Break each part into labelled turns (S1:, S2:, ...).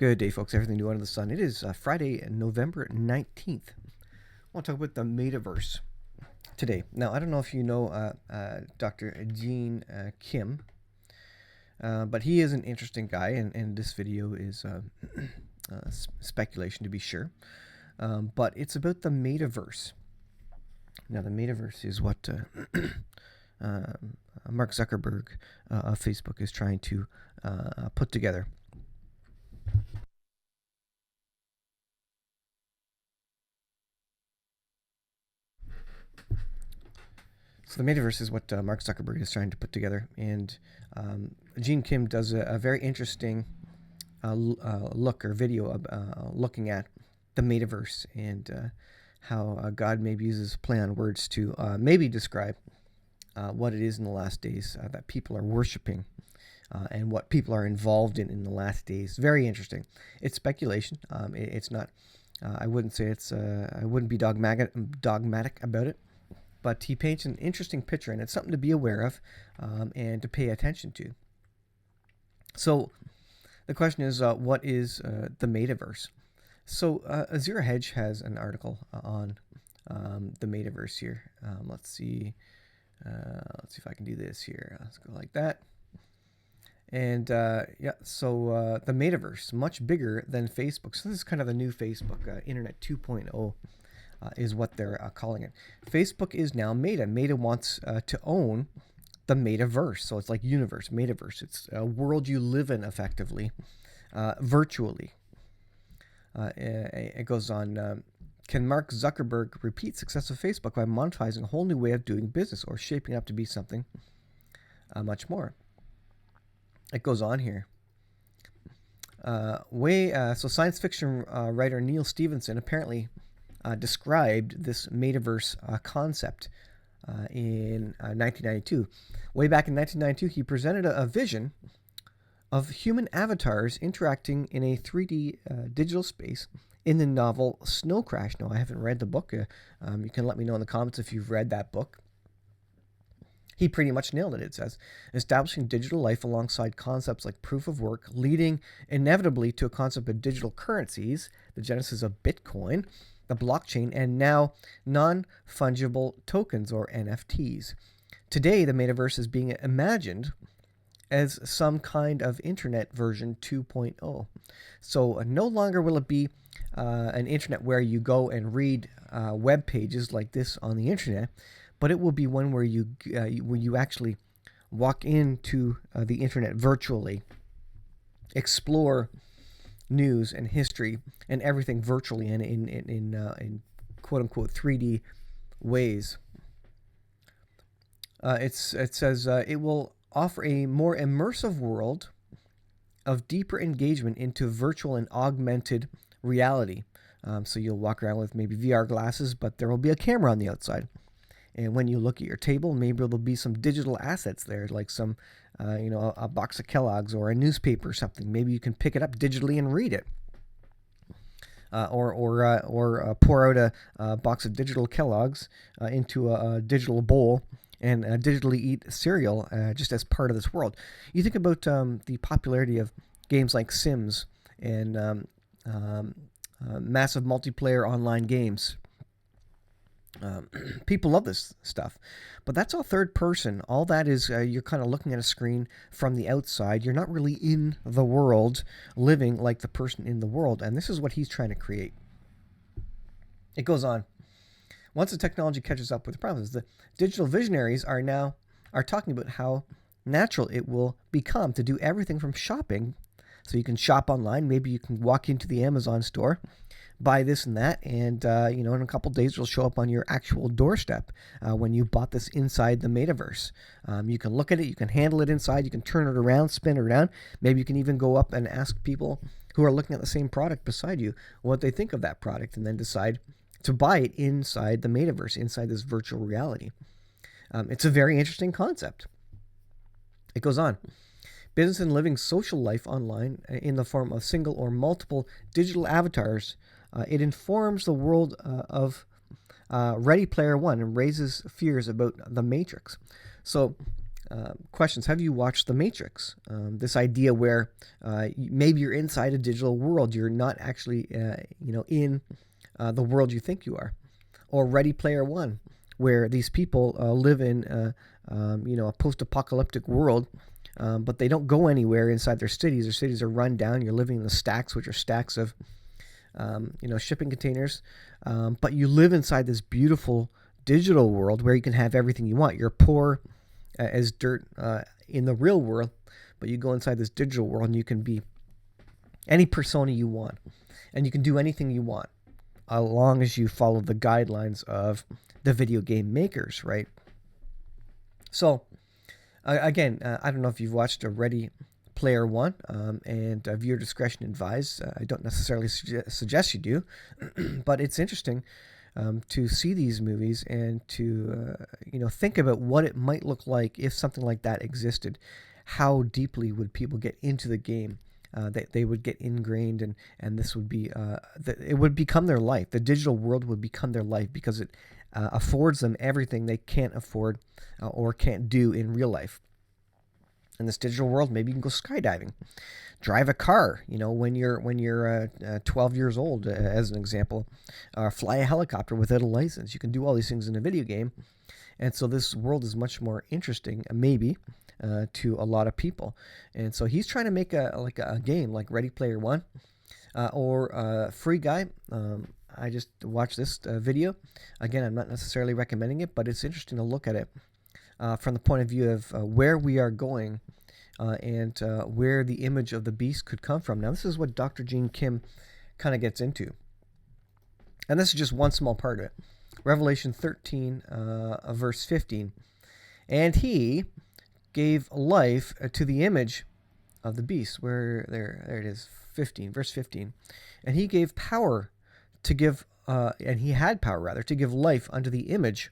S1: Good day, folks. Everything new under the sun. It is Friday, November 19th. I want to talk about the Metaverse today. Now, I don't know if you know Dr. Gene Kim, but he is an interesting guy, and this video is speculation to be sure. But it's about the Metaverse. Now, the Metaverse is what Mark Zuckerberg of Facebook is trying to put together. So the Metaverse is what Mark Zuckerberg is trying to put together, and Gene Kim does a very interesting look or video of looking at the Metaverse and how God maybe uses play on words to maybe describe what it is in the last days that people are worshiping and what people are involved in the last days. Very interesting. It's speculation. It's not. I wouldn't say it's. I wouldn't be dogmatic about it. But he paints an interesting picture, and it's something to be aware of and to pay attention to. So the question is, what is the Metaverse? So Azure Hedge has an article on the Metaverse here. Let's see if I can do this here. Let's go like that. And so the Metaverse, much bigger than Facebook. So this is kind of the new Facebook, Internet 2.0. Is what they're calling it. Facebook is now Meta. Meta wants to own the Metaverse. So it's like universe, Metaverse. It's a world you live in effectively, virtually. It goes on, can Mark Zuckerberg repeat success of Facebook by monetizing a whole new way of doing business or shaping up to be something much more? It goes on here. So science fiction writer Neil Stephenson apparently described this Metaverse concept in 1992. Way back in 1992, he presented a vision of human avatars interacting in a 3D digital space in the novel Snow Crash. Now, I haven't read the book. You can let me know in the comments if you've read that book. He pretty much nailed it. It says, establishing digital life alongside concepts like proof of work, leading inevitably to a concept of digital currencies, the genesis of Bitcoin, the blockchain, and now non-fungible tokens or NFTs. Today, the Metaverse is being imagined as some kind of internet version 2.0. So no longer will it be an internet where you go and read web pages like this on the internet, but it will be one where you actually walk into the internet virtually, explore news and history and everything virtually and in quote unquote 3D ways. It says it will offer a more immersive world of deeper engagement into virtual and augmented reality. So you'll walk around with maybe VR glasses, but there will be a camera on the outside. And when you look at your table, maybe there'll be some digital assets there, like some, a box of Kellogg's or a newspaper or something. Maybe you can pick it up digitally and read it, or pour out a box of digital Kellogg's into a digital bowl and digitally eat cereal just as part of this world. You think about the popularity of games like Sims and massive multiplayer online games. People love this stuff, but that's all third person. All that is, you're kind of looking at a screen from the outside. You're not really in the world, living like the person in the world, and this is what he's trying to create. It goes on. Once the technology catches up with the problems, the digital visionaries are talking about how natural it will become to do everything from shopping. So you can shop online. Maybe you can walk into the Amazon store, buy this and that, and in a couple of days it'll show up on your actual doorstep when you bought this inside the Metaverse. You can look at it, you can handle it inside, you can turn it around, spin it around. Maybe you can even go up and ask people who are looking at the same product beside you what they think of that product, and then decide to buy it inside the Metaverse, inside this virtual reality. It's a very interesting concept. It goes on. Business and living social life online in the form of single or multiple digital avatars. It informs the world of Ready Player One and raises fears about the Matrix. So questions. Have you watched The Matrix? This idea where maybe you're inside a digital world. You're not actually, in the world you think you are. Or Ready Player One, where these people live in, a post-apocalyptic world, but they don't go anywhere inside their cities. Their cities are run down. You're living in the stacks, which are stacks of, shipping containers. But you live inside this beautiful digital world where you can have everything you want. You're poor as dirt in the real world, but you go inside this digital world and you can be any persona you want, and you can do anything you want, as long as you follow the guidelines of the video game makers, right? So, again, I don't know if you've watched a Ready Player One, and viewer discretion advised. I don't necessarily suggest you do, but it's interesting to see these movies and to think about what it might look like if something like that existed. How deeply would people get into the game? They would get ingrained, and this would be it would become their life. The digital world would become their life because it affords them everything they can't afford or can't do in real life. In this digital world, maybe you can go skydiving, drive a car, when you're 12 years old, as an example, fly a helicopter without a license. You can do all these things in a video game, and so this world is much more interesting, maybe, to a lot of people. And so he's trying to make a game like Ready Player One, or Free Guy. I just watched this video. Again, I'm not necessarily recommending it, but it's interesting to look at it from the point of view of where we are going, and where the image of the beast could come from. Now, this is what Dr. Gene Kim kind of gets into. And this is just one small part of it. Revelation 13, verse 15. And he gave life to the image of the beast. There it is, 15, verse 15. And he gave power to give, and he had power, rather, to give life unto the image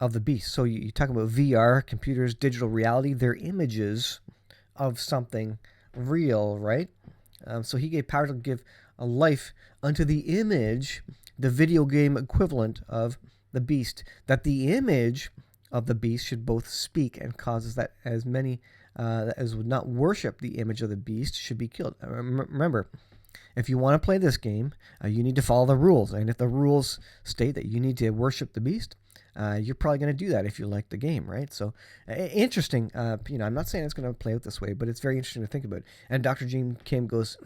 S1: of the beast. So you talk about VR, computers, digital reality. They're images of something real, right? So he gave power to give a life unto the image, the video game equivalent of the beast, that the image of the beast should both speak and causes that as many as would not worship the image of the beast should be killed. Remember, if you want to play this game, you need to follow the rules. And if the rules state that you need to worship the beast, you're probably going to do that if you like the game, right? So interesting. I'm not saying it's going to play out this way, but it's very interesting to think about. And Dr. Gene Kim goes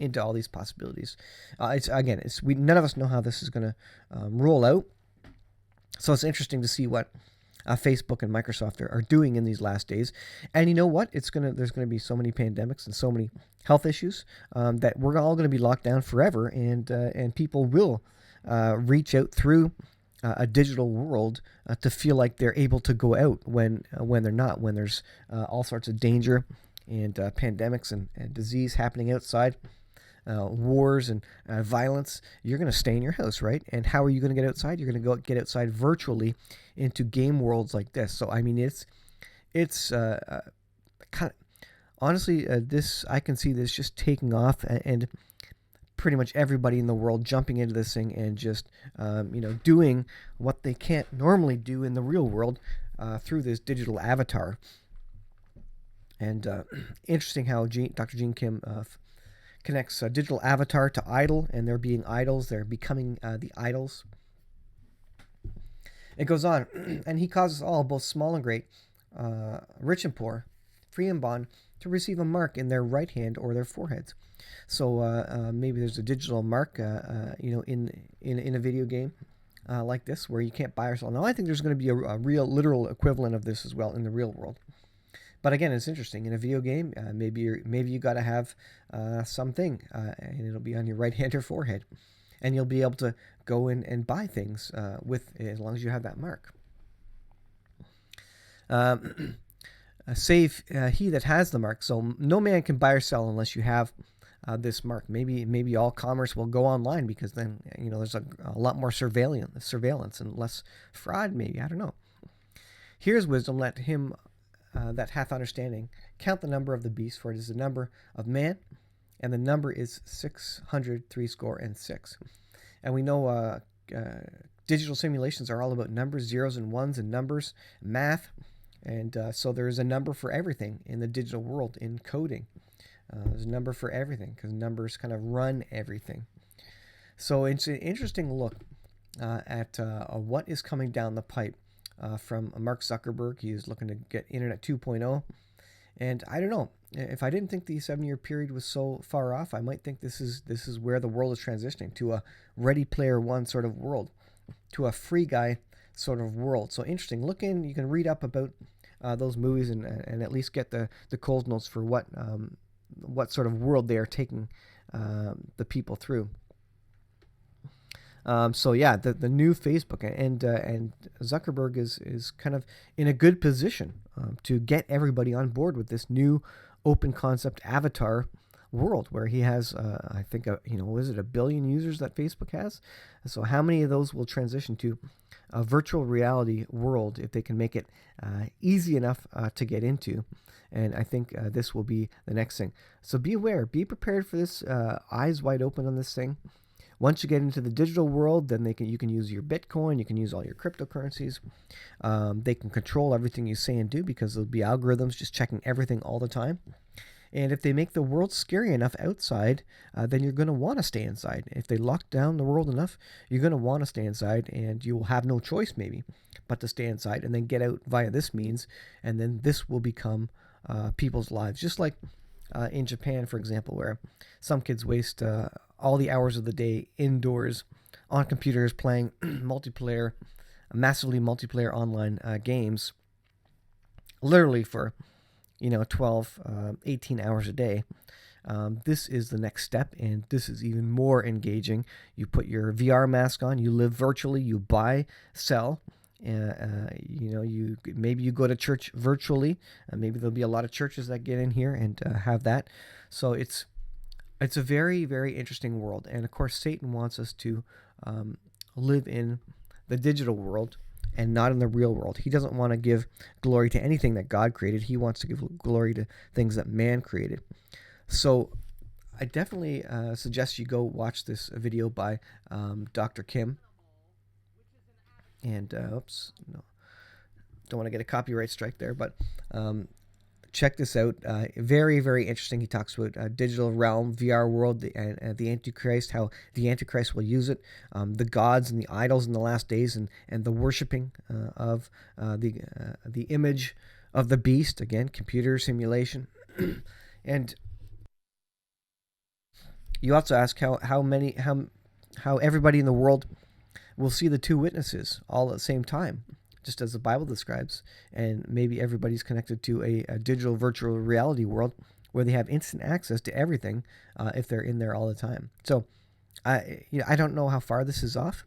S1: into all these possibilities. None of us know how this is going to roll out. So it's interesting to see what Facebook and Microsoft are doing in these last days. And you know what? There's going to be so many pandemics and so many health issues that we're all going to be locked down forever, and people will reach out through a digital world to feel like they're able to go out when they're not, when there's all sorts of danger and pandemics and disease happening outside, wars and violence. You're going to stay in your house, right? And how are you going to get outside? You're going to go get outside virtually into game worlds like this. So I mean, it's kind of, honestly, this, I can see this just taking off, and pretty much everybody in the world jumping into this thing and just doing what they can't normally do in the real world through this digital avatar. And interesting how Dr. Gene Kim connects digital avatar to idol, and they're being idols. They're becoming the idols. It goes on, and he causes all, both small and great, rich and poor, free and bond, to receive a mark in their right hand or their foreheads. So maybe there's a digital mark, in a video game like this, where you can't buy or sell. Now, I think there's going to be a real, literal equivalent of this as well in the real world. But again, it's interesting. In a video game, maybe you got to have something, and it'll be on your right hand or forehead, and you'll be able to go in and buy things with, as long as you have that mark. Save he that has the mark. So no man can buy or sell unless you have this mark. Maybe all commerce will go online, because then there's a lot more surveillance and less fraud. Maybe, I don't know. Here's wisdom. Let him that hath understanding count the number of the beast, for it is the number of man, and the number is 666. And we know digital simulations are all about numbers, zeros and ones, and numbers, math. And so there's a number for everything in the digital world in coding. There's a number for everything because numbers kind of run everything. So it's an interesting look at what is coming down the pipe from Mark Zuckerberg. He is looking to get Internet 2.0. And I don't know. If I didn't think the 7-year period was so far off, I might think this is where the world is transitioning to a Ready Player One sort of world, to a Free Guy sort of world. So interesting. Look in. You can read up about those movies and at least get the cold notes for what sort of world they are taking the people through. So yeah, the new Facebook and Zuckerberg is kind of in a good position to get everybody on board with this new open concept avatar world where he has I think is it 1 billion users that Facebook has? So how many of those will transition to a virtual reality world if they can make it easy enough to get into? And I think this will be the next thing. So be aware, be prepared for this, eyes wide open on this thing. Once you get into the digital world, then you can use your Bitcoin, you can use all your cryptocurrencies. They can control everything you say and do because there'll be algorithms just checking everything all the time. And if they make the world scary enough outside, then you're going to want to stay inside. If they lock down the world enough, you're going to want to stay inside, and you will have no choice maybe but to stay inside and then get out via this means, and then this will become people's lives. Just like in Japan, for example, where some kids waste all the hours of the day indoors on computers playing massively multiplayer online games, literally for 12, 18 hours a day. This is the next step, and this is even more engaging. You put your VR mask on, you live virtually, you buy, sell. Maybe you go to church virtually. Maybe there'll be a lot of churches that get in here and have that. So it's a very, very interesting world. And of course, Satan wants us to live in the digital world and not in the real world. He doesn't want to give glory to anything that God created. He wants to give glory to things that man created. So I definitely suggest you go watch this video by Dr. Kim. And oops, no, don't want to get a copyright strike there, but check this out. Very, very interesting. He talks about digital realm, VR world, and the Antichrist, how the Antichrist will use it, the gods and the idols in the last days, and the worshiping of the image of the beast. Again, computer simulation. And you also ask how everybody in the world will see the two witnesses all at the same time, just as the Bible describes. And maybe everybody's connected to a digital virtual reality world where they have instant access to everything if they're in there all the time. So I don't know how far this is off.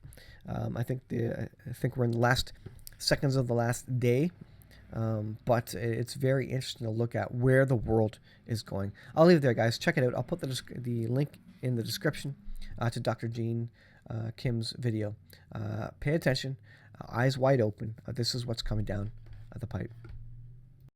S1: I think we're in the last seconds of the last day. But it's very interesting to look at where the world is going. I'll leave it there, guys. Check it out. I'll put the link in the description to Dr. Gene Kim's video. Pay attention, eyes wide open. This is what's coming down the pipe.